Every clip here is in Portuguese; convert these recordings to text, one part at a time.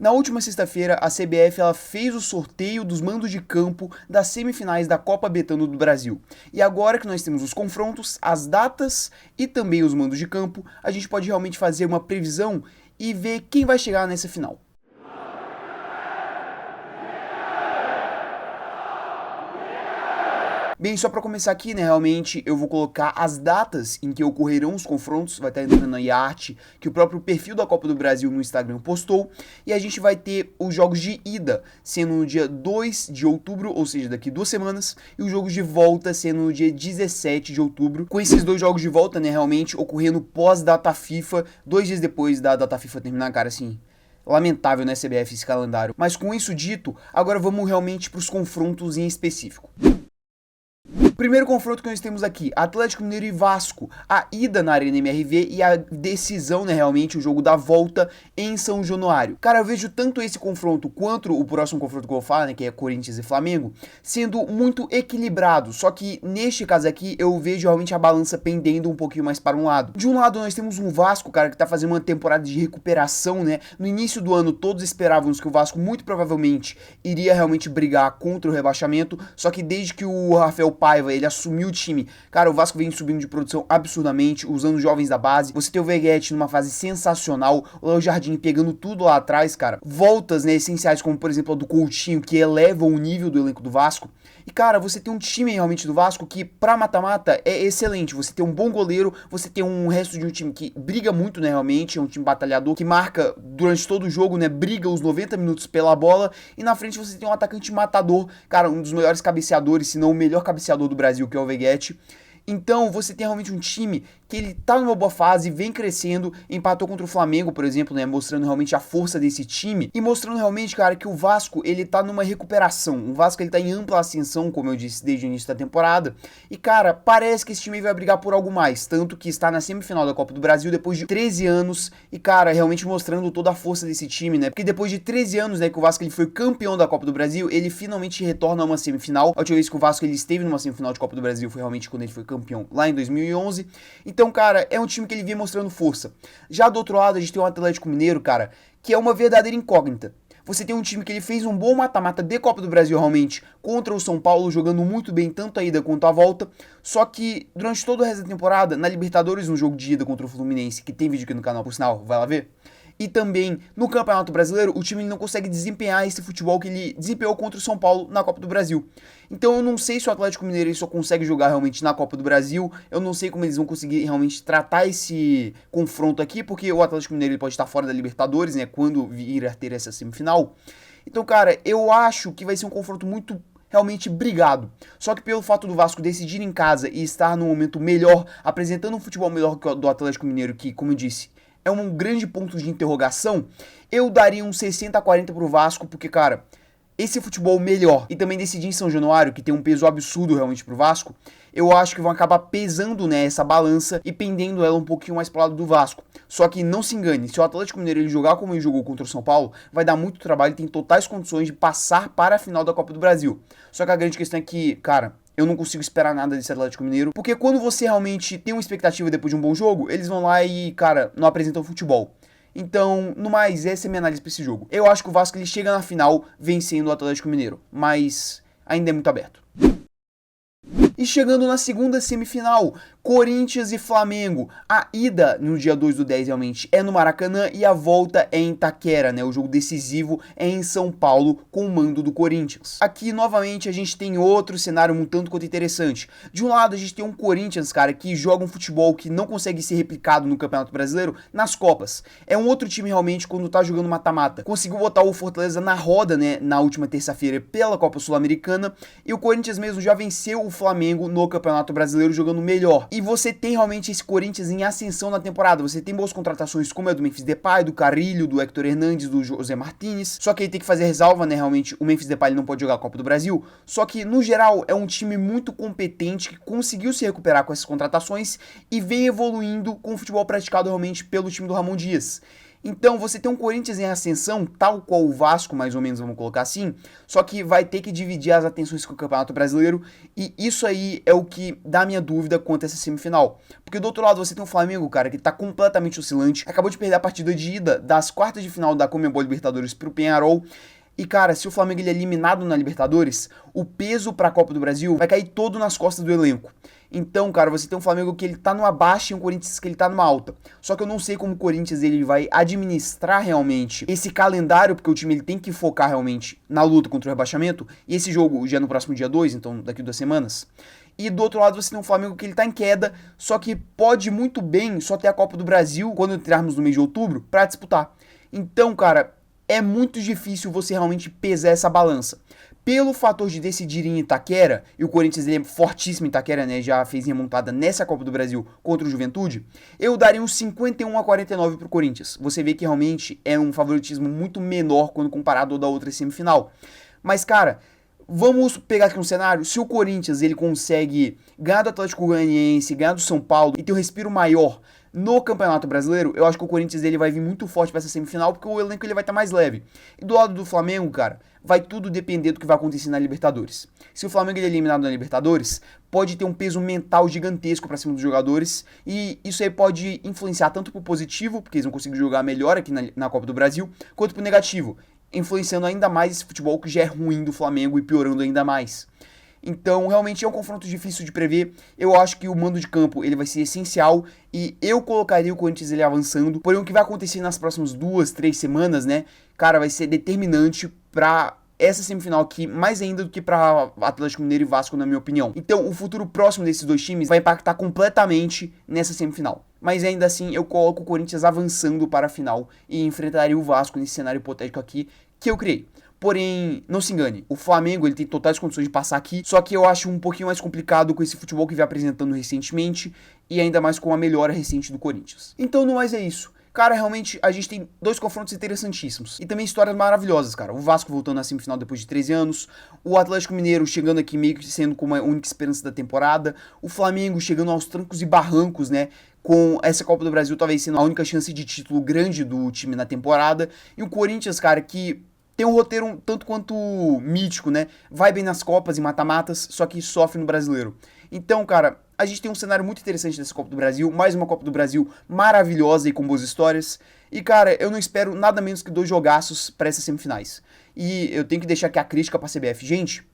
Na última sexta-feira, a CBF ela fez o sorteio dos mandos de campo das semifinais da Copa Betano do Brasil. E agora que nós temos os confrontos, as datas e também os mandos de campo, a gente pode realmente fazer uma previsão e ver quem vai chegar nessa final. Bem, só para começar aqui, né, realmente eu vou colocar as datas em que ocorrerão os confrontos, vai estar entrando aí a arte que o próprio perfil da Copa do Brasil no Instagram postou, e a gente vai ter os jogos de ida sendo no dia 2 de outubro, ou seja, daqui 2 semanas, e os jogos de volta sendo no dia 17 de outubro, com esses dois jogos de volta, né, realmente ocorrendo pós-data FIFA, 2 dias depois da data FIFA terminar, cara, assim... Lamentável, né, CBF, esse calendário. Mas com isso dito, agora vamos realmente para os confrontos em específico. Primeiro confronto que nós temos aqui, Atlético Mineiro e Vasco, a ida na Arena MRV e a decisão, né, realmente, o jogo da volta em São Januário. Cara, eu vejo tanto esse confronto quanto o próximo confronto que eu vou falar, né, que é Corinthians e Flamengo, sendo muito equilibrado, só que neste caso aqui eu vejo realmente a balança pendendo um pouquinho mais para um lado. De um lado nós temos um Vasco, cara, que tá fazendo uma temporada de recuperação, né, no início do ano todos esperávamos que o Vasco muito provavelmente iria realmente brigar contra o rebaixamento, só que desde que o Rafael Paiva ele assumiu o time. Cara, o Vasco vem subindo de produção absurdamente, usando jovens da base. Você tem o Veguete numa fase sensacional, o Léo Jardim pegando tudo lá atrás, cara. Voltas, né, essenciais, como por exemplo a do Coutinho, que elevam o nível do elenco do Vasco. E cara, você tem um time realmente do Vasco que pra mata-mata é excelente. Você tem um bom goleiro, você tem um resto de um time que briga muito, né, realmente, é um time batalhador, que marca durante todo o jogo, né, briga os 90 minutos pela bola. E na frente você tem um atacante matador, cara, um dos melhores cabeceadores, se não o melhor cabeceador do Brasil, que é o Veguete. Então você tem realmente um time que ele tá numa boa fase, vem crescendo, empatou contra o Flamengo, por exemplo, né, mostrando realmente a força desse time e mostrando realmente, cara, que o Vasco, ele tá numa recuperação. O Vasco, ele tá em ampla ascensão, como eu disse, desde o início da temporada. E, cara, parece que esse time vai brigar por algo mais, tanto que está na semifinal da Copa do Brasil depois de 13 anos e, cara, realmente mostrando toda a força desse time, né? Porque depois de 13 anos, né, que o Vasco ele foi campeão da Copa do Brasil, ele finalmente retorna a uma semifinal. A última vez que o Vasco ele esteve numa semifinal de Copa do Brasil foi realmente quando ele foi campeão lá em 2011. Então, cara, é um time que ele vem mostrando força. Já do outro lado, a gente tem o Atlético Mineiro, cara, que é uma verdadeira incógnita. Você tem um time que ele fez um bom mata-mata de Copa do Brasil realmente contra o São Paulo, jogando muito bem tanto a ida quanto a volta, só que durante todo o resto da temporada, na Libertadores, no jogo de ida contra o Fluminense, que tem vídeo aqui no canal, por sinal, vai lá ver, e também no Campeonato Brasileiro, o time não consegue desempenhar esse futebol que ele desempenhou contra o São Paulo na Copa do Brasil. Então eu não sei se o Atlético Mineiro só consegue jogar realmente na Copa do Brasil, eu não sei como eles vão conseguir realmente tratar esse confronto aqui, porque o Atlético Mineiro ele pode estar fora da Libertadores, né, quando vir a ter essa semifinal. Então, cara, eu acho que vai ser um confronto muito realmente brigado. Só que pelo fato do Vasco decidir em casa e estar num momento melhor, apresentando um futebol melhor que o do Atlético Mineiro, que, como eu disse, é um grande ponto de interrogação, eu daria um 60-40 pro Vasco, porque, cara, esse futebol melhor e também decidir em São Januário, que tem um peso absurdo realmente pro Vasco, eu acho que vão acabar pesando, né, essa balança e pendendo ela um pouquinho mais pro lado do Vasco. Só que não se engane, se o Atlético Mineiro ele jogar como ele jogou contra o São Paulo, vai dar muito trabalho e tem totais condições de passar para a final da Copa do Brasil. Só que a grande questão é que, cara, eu não consigo esperar nada desse Atlético Mineiro, porque quando você realmente tem uma expectativa depois de um bom jogo, eles vão lá e, cara, não apresentam futebol. Então, no mais, essa é a minha análise pra esse jogo. Eu acho que o Vasco ele chega na final vencendo o Atlético Mineiro, mas ainda é muito aberto. E chegando na segunda semifinal, Corinthians e Flamengo. A ida no dia 2 do 10 realmente é no Maracanã e a volta é em Itaquera, né? O jogo decisivo é em São Paulo com o mando do Corinthians. Aqui, novamente, a gente tem outro cenário um tanto quanto interessante. De um lado, a gente tem um Corinthians, cara, que joga um futebol que não consegue ser replicado no Campeonato Brasileiro nas Copas. É um outro time, realmente, quando tá jogando mata-mata. Conseguiu botar o Fortaleza na roda, né, na última terça-feira pela Copa Sul-Americana e o Corinthians mesmo já venceu o Flamengo no Campeonato Brasileiro jogando melhor. E você tem realmente esse Corinthians em ascensão na temporada. Você tem boas contratações como a do Memphis Depay, do Carrilho, do Héctor Hernandes, do José Martínez. Só que aí tem que fazer ressalva, né? Realmente o Memphis Depay não pode jogar a Copa do Brasil. Só que no geral é um time muito competente que conseguiu se recuperar com essas contratações e vem evoluindo com o futebol praticado realmente pelo time do Ramon Dias. Então você tem um Corinthians em ascensão, tal qual o Vasco, mais ou menos, vamos colocar assim, só que vai ter que dividir as atenções com o Campeonato Brasileiro, e isso aí é o que dá minha dúvida quanto a essa semifinal. Porque do outro lado você tem o Flamengo, cara, que tá completamente oscilante, acabou de perder a partida de ida das quartas de final da Conmebol Libertadores pro Peñarol. E cara, se o Flamengo ele é eliminado na Libertadores, o peso pra Copa do Brasil vai cair todo nas costas do elenco. Então, cara, você tem um Flamengo que ele tá numa baixa e um Corinthians que ele tá numa alta. Só que eu não sei como o Corinthians ele vai administrar realmente esse calendário, porque o time ele tem que focar realmente na luta contra o rebaixamento. E esse jogo já é no próximo dia 2, então daqui a 2 semanas. E do outro lado você tem um Flamengo que ele tá em queda, só que pode muito bem só ter a Copa do Brasil, quando entrarmos no mês de outubro, pra disputar. Então, cara, é muito difícil você realmente pesar essa balança. Pelo fator de decidir em Itaquera, e o Corinthians ele é fortíssimo em Itaquera, né, já fez remontada nessa Copa do Brasil contra o Juventude, eu daria uns 51-49 pro Corinthians. Você vê que realmente é um favoritismo muito menor quando comparado ao da outra semifinal. Mas, cara, vamos pegar aqui um cenário, se o Corinthians ele consegue ganhar do Atlético Goianiense, ganhar do São Paulo e ter um respiro maior no Campeonato Brasileiro, eu acho que o Corinthians ele vai vir muito forte para essa semifinal, porque o elenco ele vai estar mais leve. E do lado do Flamengo, cara, vai tudo depender do que vai acontecer na Libertadores. Se o Flamengo ele é eliminado na Libertadores, pode ter um peso mental gigantesco para cima dos jogadores, e isso aí pode influenciar tanto pro positivo, porque eles vão conseguir jogar melhor aqui na Copa do Brasil, quanto pro negativo, influenciando ainda mais esse futebol que já é ruim do Flamengo e piorando ainda mais. Então, realmente é um confronto difícil de prever. Eu acho que o mando de campo ele vai ser essencial e eu colocaria o Corinthians ele avançando. Porém, o que vai acontecer nas próximas 2, 3 semanas, né, cara, vai ser determinante pra essa semifinal aqui, mais ainda do que para Atlético Mineiro e Vasco, na minha opinião. Então, o futuro próximo desses dois times vai impactar completamente nessa semifinal. Mas ainda assim, eu coloco o Corinthians avançando para a final e enfrentaria o Vasco nesse cenário hipotético aqui que eu criei. Porém, não se engane, o Flamengo ele tem totais condições de passar aqui, só que eu acho um pouquinho mais complicado com esse futebol que vem apresentando recentemente e ainda mais com a melhora recente do Corinthians. Então, no mais é isso. Cara, realmente a gente tem dois confrontos interessantíssimos e também histórias maravilhosas, cara. O Vasco voltando na semifinal depois de 13 anos, o Atlético Mineiro chegando aqui meio que sendo como a única esperança da temporada, o Flamengo chegando aos trancos e barrancos, né, com essa Copa do Brasil talvez sendo a única chance de título grande do time na temporada, e o Corinthians, cara, que tem um roteiro um tanto quanto mítico, né? Vai bem nas Copas e mata-matas, só que sofre no Brasileiro. Então, cara, a gente tem um cenário muito interessante dessa Copa do Brasil, mais uma Copa do Brasil maravilhosa e com boas histórias. E, cara, eu não espero nada menos que 2 jogaços para essas semifinais. E eu tenho que deixar aqui a crítica pra CBF. Gente,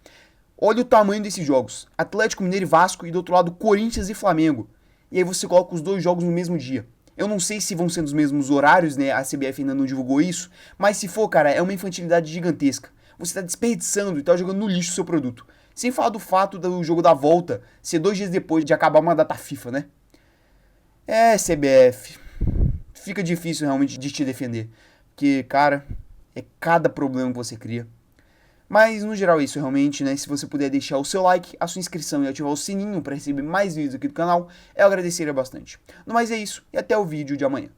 olha o tamanho desses jogos. Atlético Mineiro e Vasco e do outro lado Corinthians e Flamengo. E aí você coloca os 2 jogos no mesmo dia. Eu não sei se vão ser nos mesmos horários, né? A CBF ainda não divulgou isso. Mas se for, cara, é uma infantilidade gigantesca. Você tá desperdiçando e tá jogando no lixo o seu produto. Sem falar do fato do jogo da volta ser 2 dias depois de acabar uma data FIFA, né? É, CBF. Fica difícil realmente de te defender. Porque, cara, é cada problema que você cria. Mas, no geral, é isso realmente, né? Se você puder deixar o seu like, a sua inscrição e ativar o sininho para receber mais vídeos aqui do canal, eu agradeceria bastante. No mais é isso, e até o vídeo de amanhã.